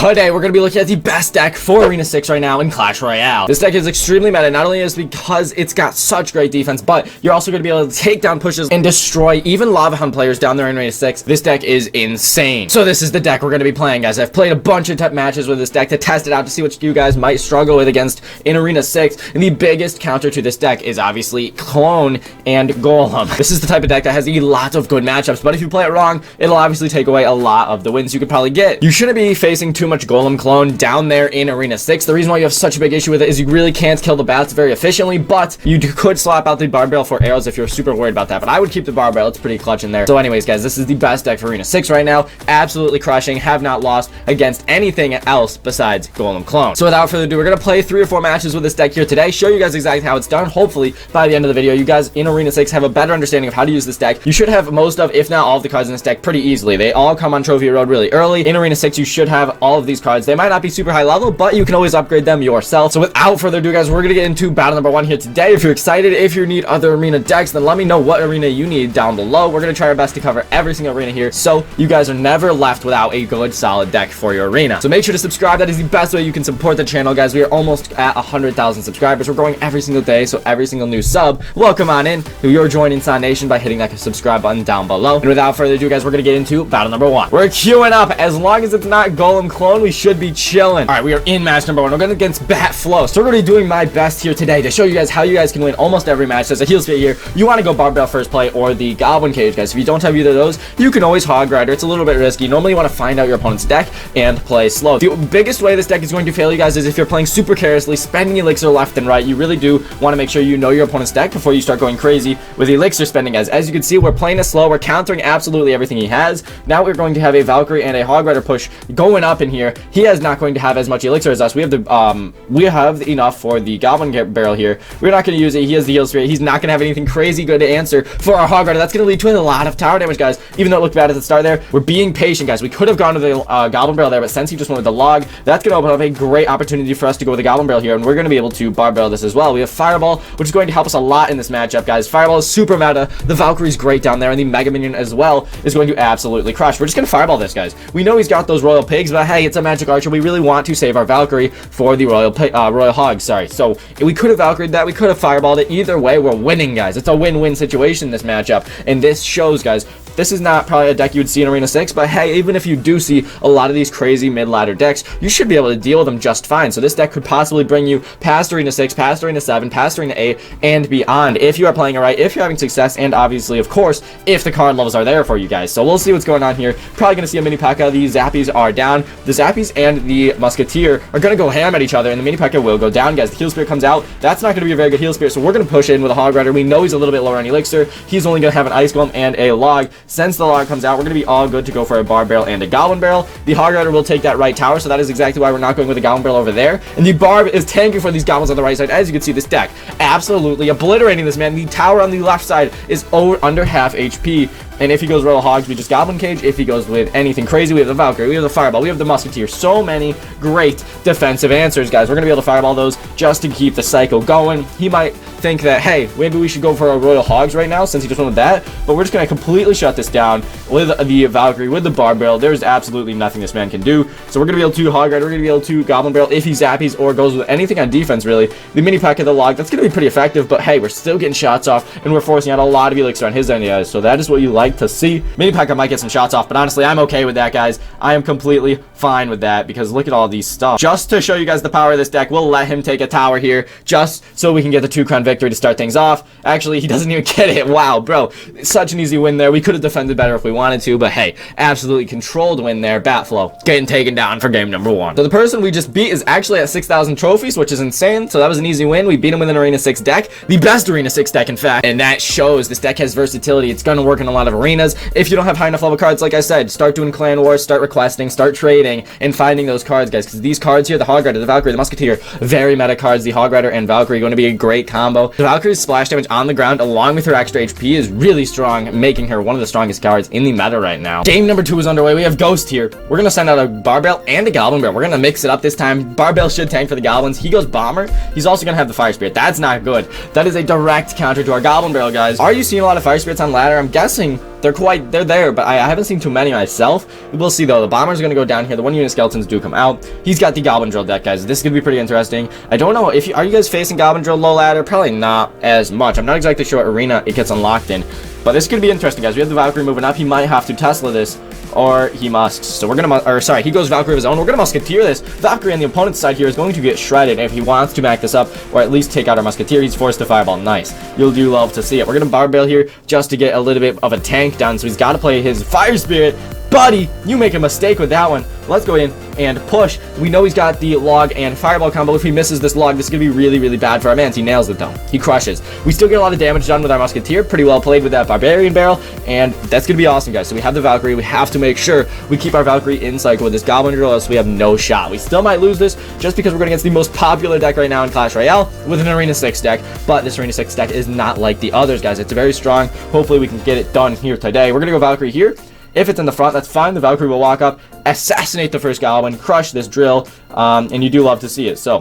Today, we're going to be looking at the best deck for Arena 6 right now in Clash Royale. This deck is extremely meta, not only is because it's got such great defense, but you're also going to be able to take down pushes and destroy even Lava Hound players down there in Arena 6. This deck is insane. So this is the deck we're going to be playing, guys. I've played a bunch of matches with this deck to test it out to see what you guys might struggle with against in Arena 6. And the biggest counter to this deck is obviously Clone and Golem. This is the type of deck that has a lot of good matchups, but if you play it wrong, it'll obviously take away a lot of the wins you could probably get. You shouldn't be facing too much Golem Clone down there in Arena 6. The reason why you have such a big issue with it is you really can't kill the bats very efficiently, but you could swap out the barbell for arrows if you're super worried about that. But I would keep the barbell. It's pretty clutch in there. So anyways, guys, this is the best deck for Arena 6 right now. Absolutely crushing. Have not lost against anything else besides Golem Clone. So without further ado, we're going to play 3 or 4 matches with this deck here today. Show you guys exactly how it's done. Hopefully, by the end of the video, you guys in Arena 6 have a better understanding of how to use this deck. You should have most of, if not all of the cards in this deck pretty easily. They all come on Trophy Road really early. In Arena 6, you should have all of these cards. They might not be super high level, but you can always upgrade them yourself. So without further ado, guys, we're going to get into battle number 1 here today. If you're excited, if you need other arena decks, then let me know what arena you need down below. We're going to try our best to cover every single arena here, so you guys are never left without a good, solid deck for your arena. So make sure to subscribe. That is the best way you can support the channel, guys. We are almost at 100,000 subscribers. We're growing every single day, so every single new sub, welcome on in. You're joining Sign Nation by hitting that subscribe button down below. And without further ado, guys, we're going to get into battle number 1. We're queuing up. As long as it's not Golem Clone, we should be chilling. All right, we are in match number 1. We're going against Bat Flow. So we're going to be doing my best here today to show you guys how you guys can win almost every match. There's a heal spit here. You want to go Barbell first play or the Goblin Cage, guys. If you don't have either of those, you can always Hog Rider. It's a little bit risky. Normally, you want to find out your opponent's deck and play slow. The biggest way this deck is going to fail you guys is if you're playing super carelessly, spending elixir left and right. You really do want to make sure you know your opponent's deck before you start going crazy with elixir spending, guys. As you can see, we're playing it slow. We're countering absolutely everything he has. Now we're going to have a Valkyrie and a Hog Rider push going up in here. He is not going to have as much elixir as us. We have enough for the Goblin Barrel here. We're not going to use it. He has the heal spirit. He's not going to have anything crazy good to answer for our Hog Rider. That's going to lead to a lot of tower damage, guys. Even though it looked bad at the start there, we're being patient, guys. We could have gone to the Goblin Barrel there, but since he just went with the log, that's going to open up a great opportunity for us to go with the Goblin Barrel here, and we're going to be able to barbell this as well. We have Fireball, which is going to help us a lot in this matchup, guys. Fireball is super meta. The Valkyrie's great down there, and the Mega Minion as well is going to absolutely crush. We're just going to Fireball this, guys. We know he's got those Royal Pigs, but hey, it's a Magic Archer. We really want to save our Valkyrie for the Royal Hog, sorry. So we could have Valkyried that. We could have Fireballed it. Either way, we're winning, guys. It's a win-win situation in this matchup, and this shows, guys. This is not probably a deck you would see in Arena 6, but hey, even if you do see a lot of these crazy mid-ladder decks, you should be able to deal with them just fine. So this deck could possibly bring you past Arena 6, past Arena 7, past Arena 8, and beyond if you are playing it right, if you're having success, and obviously, of course, if the card levels are there for you guys. So we'll see what's going on here. Probably going to see a mini P.E.K.K.A. The Zappies are down. The Zappies and the Musketeer are going to go ham at each other, and the mini P.E.K.K.A. will go down, guys. The Heal Spirit comes out. That's not going to be a very good Heal Spirit, so we're going to push in with a Hog Rider. We know he's a little bit lower on Elixir. He's only going to have an Ice Golem and a Log. Since the Log comes out, we're going to be all good to go for a Barb Barrel and a Goblin Barrel. The Hog Rider will take that right tower, so that is exactly why we're not going with the Goblin Barrel over there. And the Barb is tanking for these Goblins on the right side. As you can see, this deck absolutely obliterating this, man. The tower on the left side is under half HP. And if he goes Royal Hogs, we just Goblin Cage. If he goes with anything crazy, we have the Valkyrie, we have the Fireball, we have the Musketeer. So many great defensive answers, guys. We're going to be able to Fireball those just to keep the cycle going. He might think that, hey, maybe we should go for a Royal Hogs right now since he just went with that. But we're just going to completely shut this down with the Valkyrie, with the Barb Barrel. There's absolutely nothing this man can do. So we're going to be able to Hog Rider, we're going to be able to Goblin Barrel if he Zappies or goes with anything on defense, really. The mini P.E.K.K.A. the Log, that's going to be pretty effective. But hey, we're still getting shots off, and we're forcing out a lot of elixir on his end, guys. So that is what you like to see. Mini P.E.K.K.A. might get some shots off, but honestly, I'm okay with that, guys. I am completely fine with that because look at all these stuff. Just to show you guys the power of this deck, we'll let him take a tower here just so we can get the 2-crown victory to start things off. Actually, he doesn't even get it. Wow, bro. Such an easy win there. We could have defended better if we wanted to, but hey, absolutely controlled win there. Batflow getting taken down for game number 1. So the person we just beat is actually at 6,000 trophies, which is insane. So that was an easy win. We beat him with an Arena 6 deck. The best Arena 6 deck, in fact. And that shows this deck has versatility. It's going to work in a lot of arenas. If you don't have high enough level cards, like I said, start doing clan wars, start requesting, start trading, and finding those cards, guys, because these cards here, the Hog Rider, the Valkyrie, the Musketeer, very meta cards. The Hog Rider and Valkyrie are going to be a great combo. The Valkyrie's splash damage on the ground along with her extra HP is really strong, making her one of the strongest cards in the meta right now. Game number 2 is underway. We have Ghost here. We're going to send out a Barbell and a Goblin Barrel. We're going to mix it up this time. Barbell should tank for the Goblins. He goes Bomber. He's also going to have the Fire Spirit. That's not good. That is a direct counter to our Goblin Barrel, guys. Are you seeing a lot of Fire Spirits on ladder? I'm guessing They're there, but I haven't seen too many myself. We'll see though. The bomber's gonna go down here. The 1-unit skeletons do come out. He's got the goblin drill deck, guys. This is gonna be pretty interesting. I don't know if are you guys facing goblin drill low ladder? Probably not as much. I'm not exactly sure what arena it gets unlocked in, but this is gonna be interesting, guys. We have the Valkyrie moving up. He might have to Tesla this, or he must. So we're gonna, or sorry, he goes Valkyrie of his own. We're gonna Musketeer this. Valkyrie on the opponent's side here is going to get shredded if he wants to back this up, or at least take out our Musketeer. He's forced to Fireball. Nice. You'll do love to see it. We're gonna Barbell here just to get a little bit of a tank down, so he's got to play his Fire Spirit. Buddy, you make a mistake with that one. Let's go in and push. We know he's got the log and fireball combo. If he misses this log, this is going to be really, really bad for our mans. He nails it, though. He crushes. We still get a lot of damage done with our Musketeer. Pretty well played with that Barbarian barrel, and that's going to be awesome, guys. So we have the Valkyrie. We have to make sure we keep our Valkyrie in cycle with this Goblin Drill, else we have no shot. We still might lose this just because we're going against the most popular deck right now in Clash Royale with an Arena 6 deck, but this Arena 6 deck is not like the others, guys. It's very strong. Hopefully, we can get it done here today. We're going to go Valkyrie here. If it's in the front, that's fine. The Valkyrie will walk up, assassinate the first Goblin, crush this drill, and you do love to see it. So,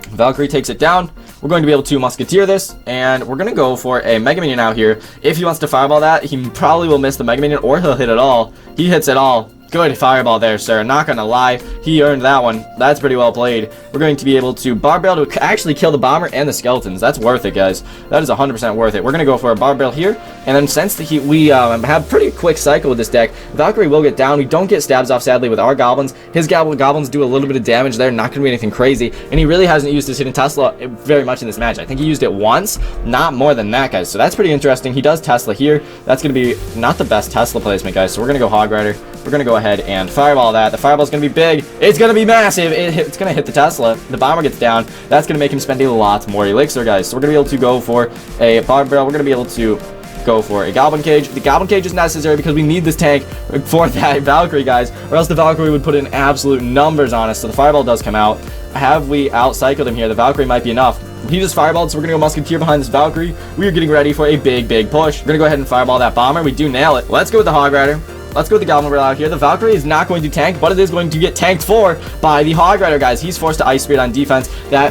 Valkyrie takes it down. We're going to be able to Musketeer this, and we're going to go for a Mega Minion out here. If he wants to Fireball that, he probably will miss the Mega Minion, or he'll hit it all. He hits it all. Good Fireball there, sir. Not gonna lie, he earned that one. That's pretty well played. We're going to be able to Barbell to actually kill the Bomber and the Skeletons. That's worth it, guys. That is 100% worth it. We're gonna go for a Barbell here, and then since we have pretty quick cycle with this deck, Valkyrie will get down. We don't get stabs off, sadly, with our Goblins. His Goblins do a little bit of damage there, not gonna be anything crazy, and he really hasn't used his Hidden Tesla very much in this match. I think he used it once, not more than that, guys. So that's pretty interesting. He does Tesla here. That's gonna be not the best Tesla placement, guys. So we're gonna go Hog Rider. We're going to go ahead and Fireball that. The Fireball's going to be big. It's going to be massive. It's going to hit the Tesla. The Bomber gets down. That's going to make him spend a lot more Elixir, guys. So we're going to be able to go for a Barbell. We're going to be able to go for a Goblin Cage. The Goblin Cage is necessary because we need this tank for that Valkyrie, guys, or else the Valkyrie would put in absolute numbers on us. So the Fireball does come out. Have we outcycled him here? The Valkyrie might be enough. He just Fireballed, so we're going to go Musketeer behind this Valkyrie. We are getting ready for a big, big push. We're going to go ahead and Fireball that Bomber. We do nail it. Let's go with the Hog Rider. Let's go with the Goblin Barrel out here. The Valkyrie is not going to tank, but it is going to get tanked for by the Hog Rider, guys. He's forced to Ice Spirit on defense. The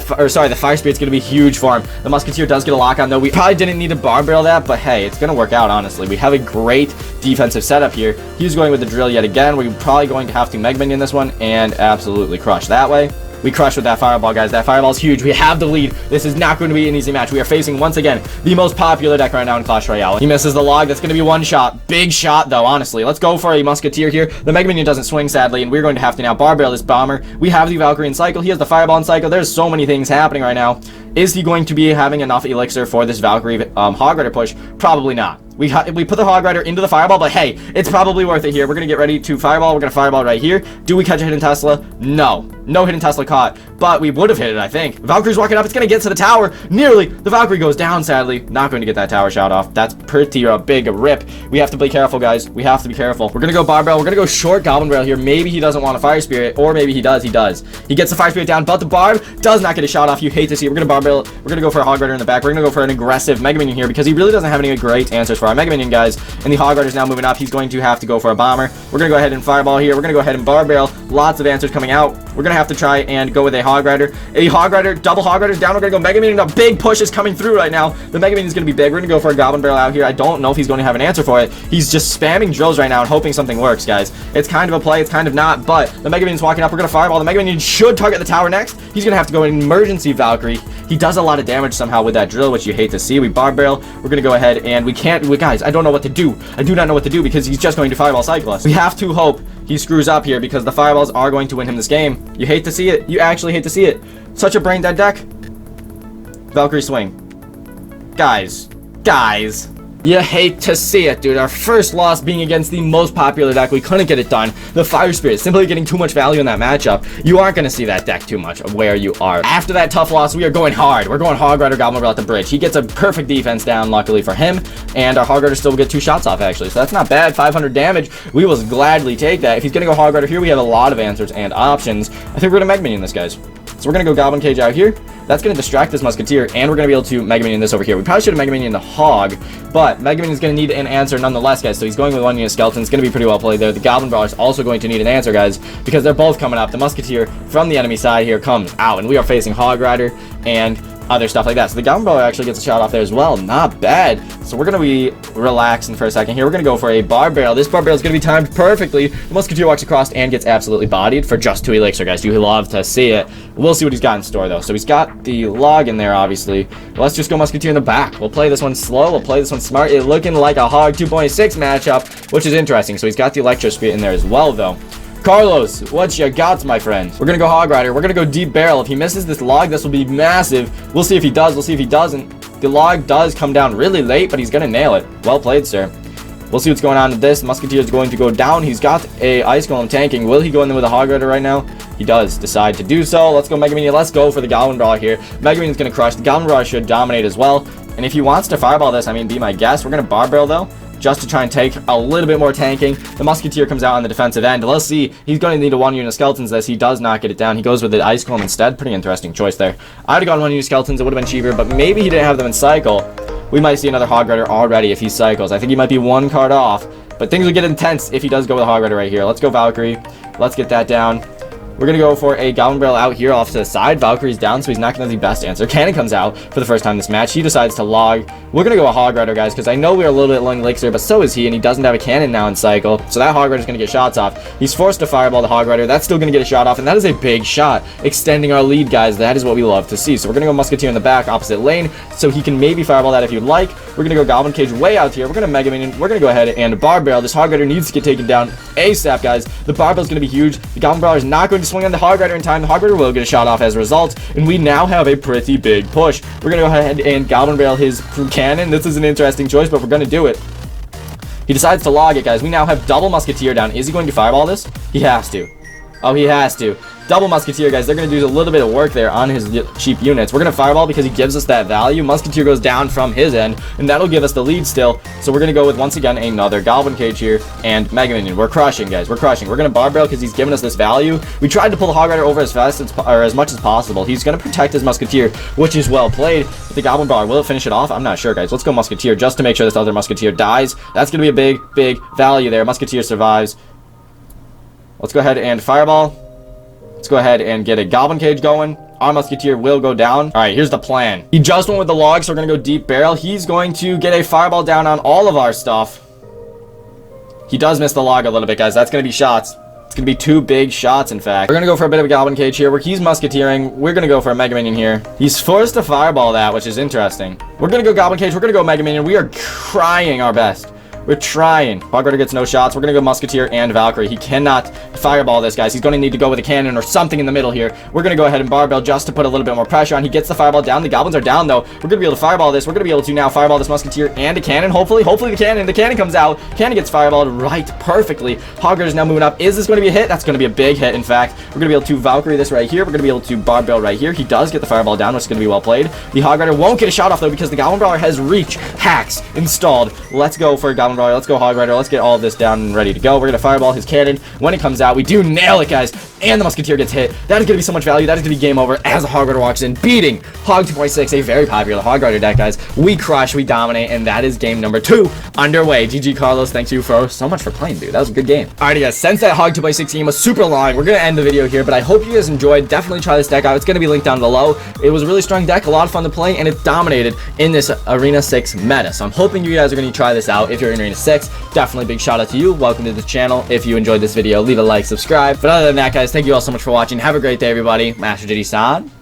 Fire Spirit's going to be huge for him. The Musketeer does get a lock on, though. We probably didn't need to Bar Barrel that, but hey, it's going to work out, honestly. We have a great defensive setup here. He's going with the drill yet again. We're probably going to have to Mega Minion this one and absolutely crush that way. We crush with that Fireball, guys. That Fireball is huge. We have the lead. This is not going to be an easy match. We are facing, once again, the most popular deck right now in Clash Royale. He misses the log. That's going to be one shot. Big shot, though, honestly. Let's go for a Musketeer here. The Mega Minion doesn't swing, sadly, and we're going to have to now Barbell this Bomber. We have the Valkyrie in cycle. He has the Fireball in cycle. There's so many things happening right now. Is he going to be having enough Elixir for this Valkyrie Hog Rider push? Probably not. We put the Hog Rider into the Fireball, but hey, it's probably worth it here. We're going to get ready to Fireball. We're going to Fireball right here. Do we catch a Hidden Tesla? No. No Hidden Tesla caught, but we would have hit it, I think. Valkyrie's walking up. It's going to get to the tower. Nearly. The Valkyrie goes down, sadly. Not going to get that tower shot off. That's pretty big a rip. We have to be careful, guys. We have to be careful. We're going to go Barbell. We're going to go short Goblin Rail here. Maybe he doesn't want a Fire Spirit, or maybe he does. He does. He gets the Fire Spirit down, but the Barb does not get a shot off. You hate to see it. We're going to Barbell. We're going to go for a Hog Rider in the back. We're going to go for an aggressive Mega Minion here because he really doesn't have any great answers for our Mega Minion, guys. And the Hog Rider's now moving up. He's going to have to go for a Bomber. We're going to go ahead and Fireball here. We're going to go ahead and Barbell. Lots of answers coming out. We're going to have to try and go with a Hog Rider. A Hog Rider, double Hog Riders down. We're going to go Mega Minion. A big push is coming through right now. The Mega Minion is going to be big. We're going to go for a Goblin Barrel out here. I don't know if he's going to have an answer for it. He's just spamming drills right now and hoping something works, guys. It's kind of a play. It's kind of not, but the Mega Minion's walking up. We're going to Fireball. The Mega Minion should target the tower next. He's going to have to go in emergency Valkyrie. He does a lot of damage somehow with that drill, which you hate to see. We Barb Barrel. We're going to go ahead and we can't, guys, I don't know what to do. I do not know what to do because he's just going to Fireball cycle us. We have to hope he screws up here because the Fireballs are going to win him this game. You hate to see it. You actually hate to see it. Such a brain dead deck. Valkyrie swing. Guys. You hate to see it, dude. Our first loss being against the most popular deck. We couldn't get it done. The Fire Spirit simply getting too much value in that matchup. You aren't going to see that deck too much of where you are. After that tough loss, we are going hard. We're going Hog Rider, Goblin Barrel at the bridge. He gets a perfect defense down, luckily for him. And our Hog Rider still will get 2 shots off, actually. So that's not bad. 500 damage. We will gladly take that. If he's going to go Hog Rider here, we have a lot of answers and options. I think we're going to Mega Minion this, guys. So we're going to go Goblin Cage out here. That's going to distract this Musketeer, and we're going to be able to Mega Minion this over here. We probably should have Mega Minion the Hog, but Mega Minion is going to need an answer nonetheless, guys. So he's going with 1-unit Skeleton. It's going to be pretty well played there. The Goblin Brawler is also going to need an answer, guys, because they're both coming up. The Musketeer from the enemy side here comes out, and we are facing Hog Rider, and other stuff like that. So the Goblin Brawler actually gets a shot off there as well. Not bad. So we're going to be relaxing for a second here. We're going to go for a Bar Barrel. This Bar Barrel is going to be timed perfectly. The Musketeer walks across and gets absolutely bodied for just 2 elixir, guys. You love to see it. We'll see what he's got in store, though. So he's got the log in there, obviously. Let's just go Musketeer in the back. We'll play this one slow. We'll play this one smart. It's looking like a Hog 2.6 matchup, which is interesting. So he's got the Electro in there as well, though. Carlos, what you got, my friend? We're gonna go Hog Rider. We're gonna go Deep Barrel. If he misses this log, this will be massive. We'll see if he does. We'll see if he doesn't. The log does come down really late, but he's gonna nail it. Well played, sir. We'll see what's going on with this. Musketeer is going to go down. He's got a Ice Golem tanking. Will he go in there with a Hog Rider right now? He does decide to do so. Let's go Mega Minion. Let's go for the Goblin Brawler here. Mega Minion's gonna crush. The Goblin Brawler should dominate as well. And if he wants to Fireball this, I mean, be my guest. We're gonna Bar Barrel, though, just to try and take a little bit more tanking. The Musketeer comes out on the defensive end. Let's see. He's going to need a 1 unit of Skeletons this. He does not get it down. He goes with the Ice Golem instead. Pretty interesting choice there. I'd have gone 1 unit of Skeletons. It would have been cheaper, but maybe he didn't have them in cycle. We might see another Hog Rider already if he cycles. I think he might be 1 card off, but things will get intense if he does go with a Hog Rider right here. Let's go Valkyrie. Let's get that down. We're going to go for a Goblin Barrel out here off to the side. Valkyrie's down, so he's not going to have the best answer. Cannon comes out for the first time this match. He decides to log. We're going to go a Hog Rider, guys, because I know we're a little bit low in elixir, but so is he, and he doesn't have a cannon now in cycle. So that Hog Rider is going to get shots off. He's forced to Fireball the Hog Rider. That's still going to get a shot off, and that is a big shot, extending our lead, guys. That is what we love to see. So we're going to go Musketeer in the back, opposite lane, so he can maybe Fireball that if you'd like. We're going to go Goblin Cage way out here. We're going to Mega Minion. We're going to go ahead and Bar Barrel. This Hog Rider needs to get taken down ASAP, guys. The Bar Barrel is going to be huge. The Goblin Brawler is not going to swing on the Hog Rider in time. The Hog Rider will get a shot off as a result, and we now have a pretty big push. We're going to go ahead and Goblin Barrel his cannon. This is an interesting choice, but we're going to do it. He decides to log it, guys. We now have double Musketeer down. Is he going to Fireball this? He has to. Oh, he has to. Double Musketeer, guys. They're going to do a little bit of work there on his cheap units. We're going to Fireball because he gives us that value. Musketeer goes down from his end, and that'll give us the lead still. So we're going to go with, once again, another Goblin Cage here and Mega Minion. We're crushing, guys. We're crushing. We're going to Bar Barrel because he's giving us this value. We tried to pull the Hog Rider over as fast as, or as much as possible. He's going to protect his Musketeer, which is well played. But the Goblin Brawler, will it finish it off? I'm not sure, guys. Let's go Musketeer just to make sure this other Musketeer dies. That's going to be a big, big value there. Musketeer survives. Let's go ahead and Fireball. Let's go ahead and get a Goblin Cage going. Our Musketeer will go down. All right, here's the plan. He just went with the log, so we're going to go Deep Barrel. He's going to get a Fireball down on all of our stuff. He does miss the log a little bit, guys. That's going to be shots. It's going to be 2 big shots, in fact. We're going to go for a bit of a Goblin Cage here, where he's Musketeering. We're going to go for a Mega Minion here. He's forced to Fireball that, which is interesting. We're going to go Goblin Cage. We're going to go Mega Minion. We are trying our best. We're trying. Hog Rider gets no shots. We're going to go Musketeer and Valkyrie. He cannot Fireball this, guys. He's going to need to go with a cannon or something in the middle here. We're going to go ahead and Bar Barrel just to put a little bit more pressure on. He gets the Fireball down. The Goblins are down, though. We're going to be able to Fireball this. We're going to be able to now Fireball this Musketeer and a cannon. Hopefully the cannon comes out. Cannon gets Fireballed right perfectly. Hog Rider is now moving up. Is this going to be a hit? That's going to be a big hit, in fact. We're going to be able to Valkyrie this right here. We're going to be able to Bar Barrel right here. He does get the Fireball down, which is going to be well played. The Hog Rider won't get a shot off, though, because the Goblin Brawler has reach hacks installed. Let's go for a Goblin Brawler. Let's go Hog Rider. Let's get all of this down and ready to go. We're going to Fireball his cannon. When it comes out, we do nail it, guys. And the Musketeer gets hit. That is going to be so much value. That is going to be game over as the Hog Rider walks in, beating Hog 2.6, a very popular Hog Rider deck, guys. We crush, we dominate, and that is game number 2 underway. GG, Carlos. Thanks you for so much for playing, dude. That was a good game. Alrighty, guys. Since that Hog 2.6 game was super long, we're going to end the video here, but I hope you guys enjoyed. Definitely try this deck out. It's going to be linked down below. It was a really strong deck, a lot of fun to play, and it dominated in this Arena 6 meta. So I'm hoping you guys are going to try this out if you're in Arena 6. Definitely big shout out to you. Welcome to the channel. If you enjoyed this video, leave a like, subscribe. But other than that, guys, thank you all so much for watching. Have a great day, everybody. Master Diddy San.